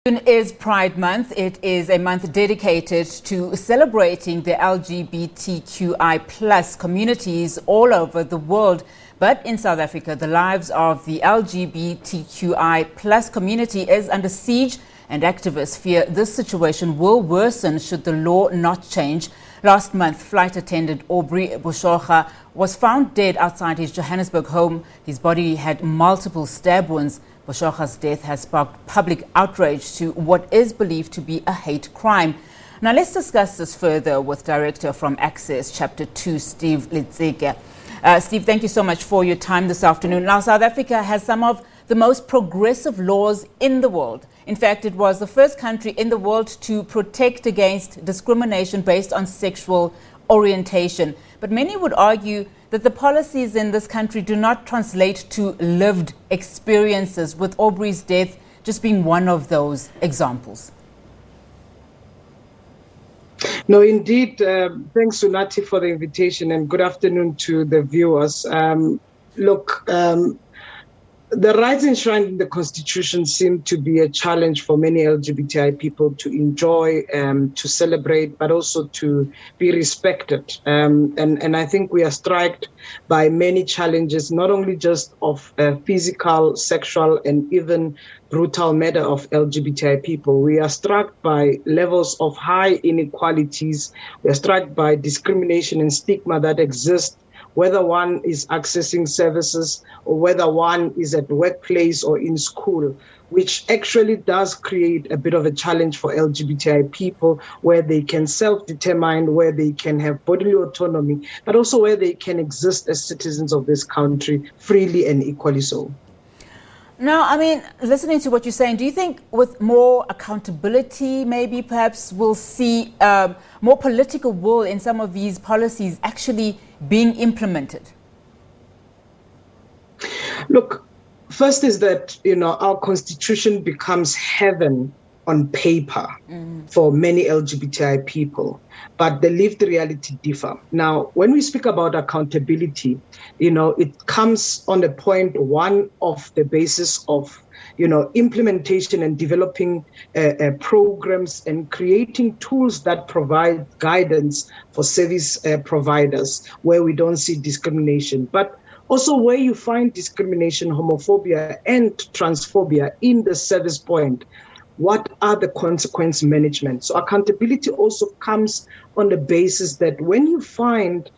June is Pride Month. It is a month dedicated to celebrating the LGBTQI plus communities all over the world. But in South Africa, the lives of the LGBTQI plus community is under siege, and activists fear this situation will worsen should the law not change. Last month, flight attendant Aubrey Boshoga was found dead outside his Johannesburg home. His body had multiple stab wounds. Boshoga's death has sparked public outrage to what is believed to be a hate crime. Now let's discuss this further with Director from Access Chapter 2, Steve Letseke. Steve, thank you so much for your time this afternoon. Now, South Africa has some of the most progressive laws in the world. In fact, it was the first country in the world to protect against discrimination based on sexual orientation. But many would argue that the policies in this country do not translate to lived experiences, with Aubrey's death just being one of those examples. No, indeed. Thanks, Sunati, for the invitation, and good afternoon to the viewers. The rights enshrined in the Constitution seem to be a challenge for many LGBTI people to enjoy, to celebrate, but also to be respected. And I think we are struck by many challenges, not only just of physical, sexual, and even brutal matter of LGBTI people. We are struck by levels of high inequalities. We are struck by discrimination and stigma that exists, whether one is accessing services or whether one is at the workplace or in school, which actually does create a bit of a challenge for LGBTI people, where they can self-determine, where they can have bodily autonomy, but also where they can exist as citizens of this country freely and equally so. Now, I mean, listening to what you're saying, do you think with more accountability, maybe perhaps we'll see more political will in some of these policies actually being implemented? Look, first is that, our Constitution becomes heaven on paper for many LGBTI people, but the lived reality differ. Now, when we speak about accountability, it comes on the point one of the basis of, implementation and developing programs and creating tools that provide guidance for service providers where we don't see discrimination, but also where you find discrimination, homophobia, and transphobia in the service point. What are the consequence management? So accountability also comes on the basis that when you find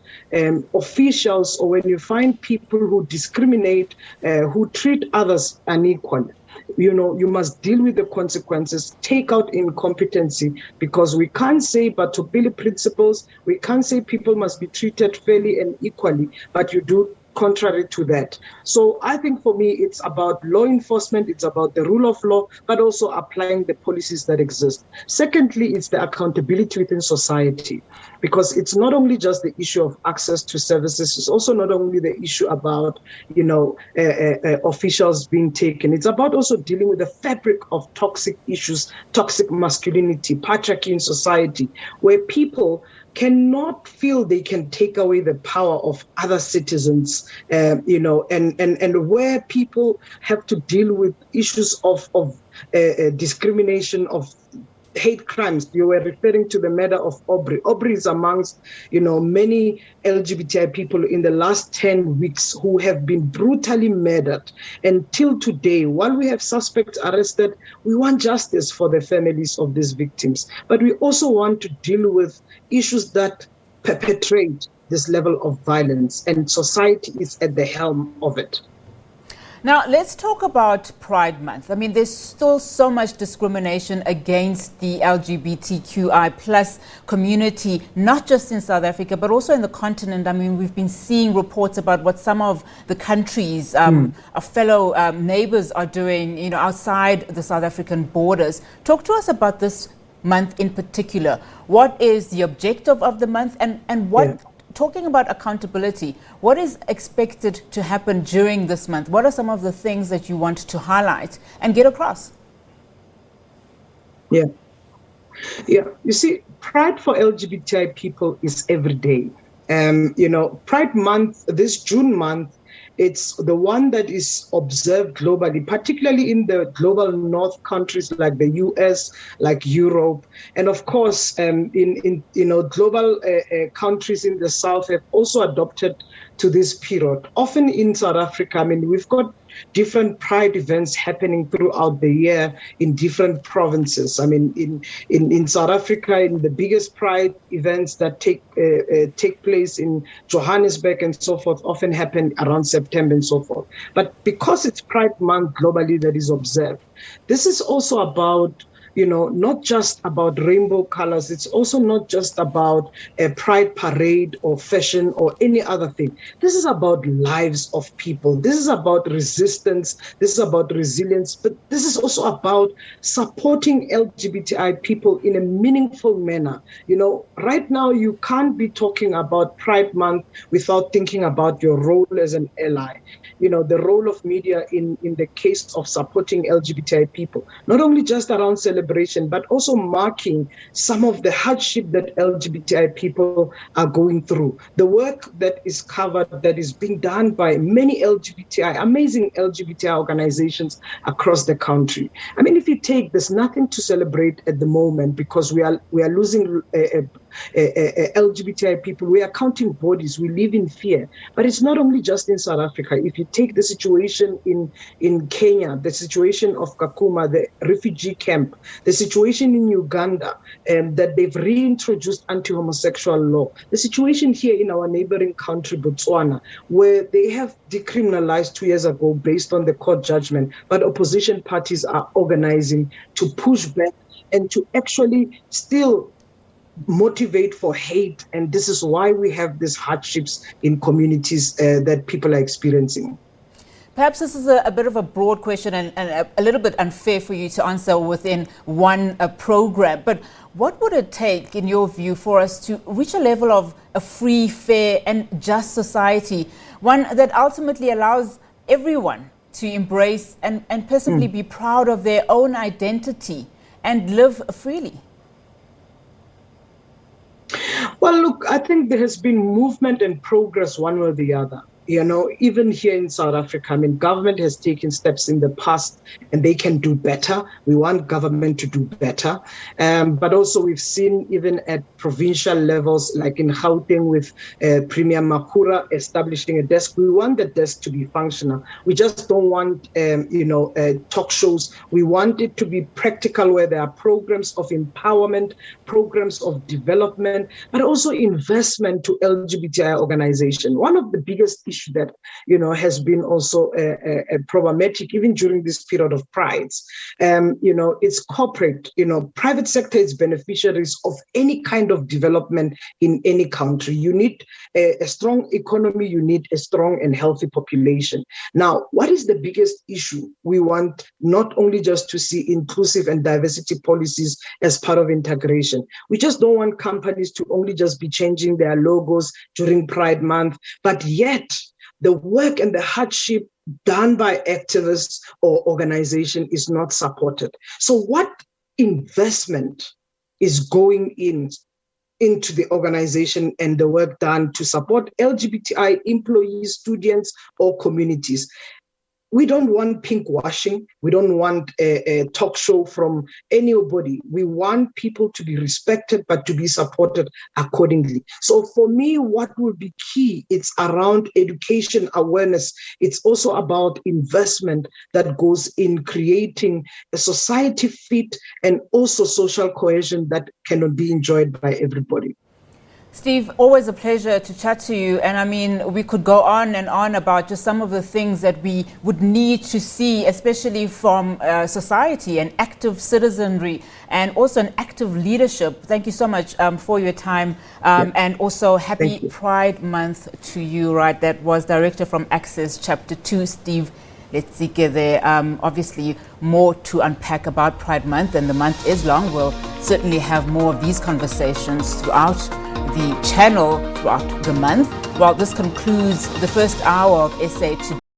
officials or when you find people who discriminate, who treat others unequally, you must deal with the consequences, take out incompetency, because we can't say Batopili principles, we can't say people must be treated fairly and equally, but you do contrary to that. So I think for me, it's about law enforcement, it's about the rule of law, but also applying the policies that exist. Secondly, it's the accountability within society, because it's not only just the issue of access to services, it's also not only the issue about, officials being taken. It's about also dealing with the fabric of toxic issues, toxic masculinity, patriarchy in society, where people cannot feel they can take away the power of other citizens, and where people have to deal with issues of discrimination, of hate crimes. You were referring to the matter of Aubrey. Aubrey is amongst, many LGBTI people in the last 10 weeks who have been brutally murdered. Until today, while we have suspects arrested, we want justice for the families of these victims. But we also want to deal with issues that perpetrate this level of violence, and society is at the helm of it. Now, let's talk about Pride Month. I mean, there's still so much discrimination against the LGBTQI plus community, not just in South Africa, but also in the continent. I mean, we've been seeing reports about what some of the countries, our fellow neighbors are doing, outside the South African borders. Talk to us about this month in particular. What is the objective of the month, and what... Yeah. Talking about accountability, what is expected to happen during this month? What are some of the things that you want to highlight and get across? Yeah. You see, Pride for LGBTI people is every day. Pride Month, this June month, It's the one that is observed globally, particularly in the global north countries like the US, like Europe, and of course, in global countries in the south have also adopted to this period. Often in South Africa, I mean, we've got different pride events happening throughout the year in different provinces. I mean, in South Africa, in the biggest pride events that take place in Johannesburg and so forth often happen around September and so forth. But because it's Pride Month globally that is observed, this is also about not just about rainbow colors. It's also not just about a pride parade or fashion or any other thing. This is about lives of people. This is about resistance. This is about resilience. But this is also about supporting LGBTI people in a meaningful manner. Right now, you can't be talking about Pride Month without thinking about your role as an ally. The role of media in the case of supporting LGBTI people, not only just around celebration, but also marking some of the hardship that LGBTI people are going through. The work that is covered, that is being done by many amazing LGBTI organizations across the country. I mean, if you take, there's nothing to celebrate at the moment because we are losing LGBTI people. We are counting bodies. We live in fear. But it's not only just in South Africa. If you take the situation in Kenya, the situation of Kakuma, the refugee camp, the situation in Uganda, that they've reintroduced anti-homosexual law, the situation here in our neighboring country, Botswana, where they have decriminalized 2 years ago based on the court judgment, but opposition parties are organizing to push back and to actually still motivate for hate. And this is why we have these hardships in communities that people are experiencing. Perhaps this is a bit of a broad question and a little bit unfair for you to answer within one program. But what would it take, in your view, for us to reach a level of a free, fair and just society, one that ultimately allows everyone to embrace and possibly be proud of their own identity and live freely? Well, look, I think there has been movement and progress one way or the other. Even here in South Africa, I mean, government has taken steps in the past and they can do better. We want government to do better. But also we've seen even at provincial levels, like in Gauteng with Premier Makhura establishing a desk. We want the desk to be functional. We just don't want, talk shows. We want it to be practical where there are programs of empowerment, programs of development, but also investment to LGBTI organizations. One of the biggest issues that has been also problematic even during this period of prides. It's corporate. Private sector is beneficiaries of any kind of development in any country. You need a strong economy. You need a strong and healthy population. Now, what is the biggest issue? We want not only just to see inclusive and diversity policies as part of integration. We just don't want companies to only just be changing their logos during Pride Month, but yet the work and the hardship done by activists or organization is not supported. So what investment is going into the organization and the work done to support LGBTI employees, students, or communities? We don't want pink washing. We don't want a talk show from anybody. We want people to be respected, but to be supported accordingly. So for me, what will be key, it's around education awareness. It's also about investment that goes in creating a society fit and also social cohesion that cannot be enjoyed by everybody. Steve, always a pleasure to chat to you. And I mean, we could go on and on about just some of the things that we would need to see, especially from society, an active citizenry and also an active leadership. Thank you so much for your time. And also happy Pride Month to you, right? That was Director from Access Chapter 2, Steve Letsike there. Obviously, more to unpack about Pride Month, and the month is long. We'll certainly have more of these conversations throughout the channel throughout the month. Well, this concludes the first hour of SA Today.